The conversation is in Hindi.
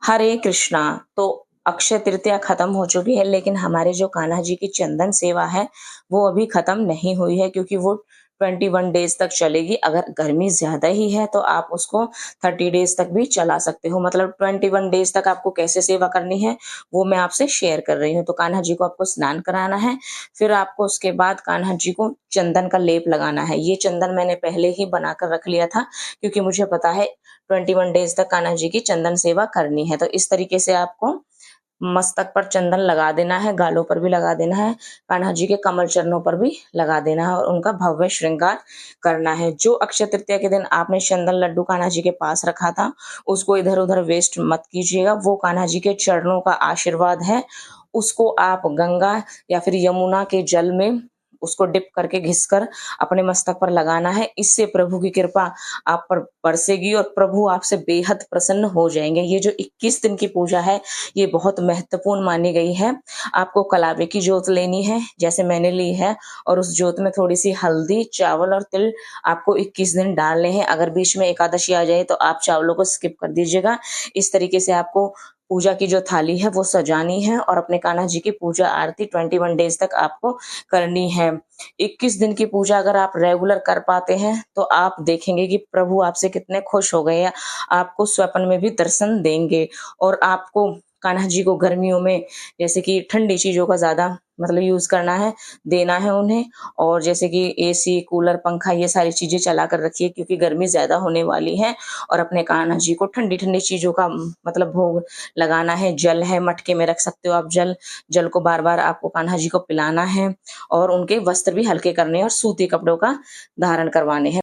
हरे कृष्णा। तो अक्षय तृतीया खत्म हो चुकी है, लेकिन हमारे जो कान्हा जी की चंदन सेवा है वो अभी खत्म नहीं हुई है, क्योंकि वो 21 डेज तक चलेगी। अगर गर्मी ज्यादा ही है तो आप उसको 30 डेज तक भी चला सकते हो। मतलब 21 डेज तक आपको कैसे सेवा करनी है वो मैं आपसे शेयर कर रही हूँ। तो कान्हा जी को आपको स्नान कराना है, फिर आपको उसके बाद कान्हा जी को चंदन का लेप लगाना है। ये चंदन मैंने पहले ही बनाकर रख लिया था, क्योंकि मुझे पता है 21 डेज तक कान्हा जी की चंदन सेवा करनी है। तो इस तरीके से आपको मस्तक पर चंदन लगा देना है, गालों पर भी लगा देना है, कान्हा जी के कमल चरणों पर भी लगा देना है और उनका भव्य श्रृंगार करना है। जो अक्षय तृतीया के दिन आपने चंदन लड्डू कान्हा जी के पास रखा था उसको इधर उधर वेस्ट मत कीजिएगा। वो कान्हा जी के चरणों का आशीर्वाद है, उसको आप गंगा या फिर यमुना के जल में उसको डिप करके घिसकर अपने मस्तक पर लगाना है। इससे प्रभु की कृपा आप पर बरसेगी और प्रभु आपसे बेहद प्रसन्न हो जाएंगे। ये जो 21 दिन की पूजा है ये बहुत महत्वपूर्ण मानी गई है। आपको कलावे की जोत लेनी है जैसे मैंने ली है, और उस जोत में थोड़ी सी हल्दी, चावल और तिल आपको 21 दिन डालने हैं। अगर बीच में एकादशी आ जाए तो आप चावलों को स्किप कर दीजिएगा। इस तरीके से आपको पूजा की जो थाली है वो सजानी है और अपने कान्हा जी की पूजा आरती 21 डेज तक आपको करनी है। 21 दिन की पूजा अगर आप रेगुलर कर पाते हैं तो आप देखेंगे कि प्रभु आपसे कितने खुश हो गए हैं। आपको स्वप्न में भी दर्शन देंगे और आपको कान्हा जी को गर्मियों में जैसे कि ठंडी चीजों का ज्यादा मतलब यूज करना है, देना है उन्हें। और जैसे कि एसी, कूलर, पंखा ये सारी चीजें चला कर रखिए, क्योंकि गर्मी ज्यादा होने वाली है। और अपने कान्हा जी को ठंडी ठंडी चीजों का मतलब भोग लगाना है। जल है, मटके में रख सकते हो आप जल। जल को बार बार आपको कान्हा जी को पिलाना है और उनके वस्त्र भी हल्के करने हैं और सूती कपड़ों का धारण करवाने हैं।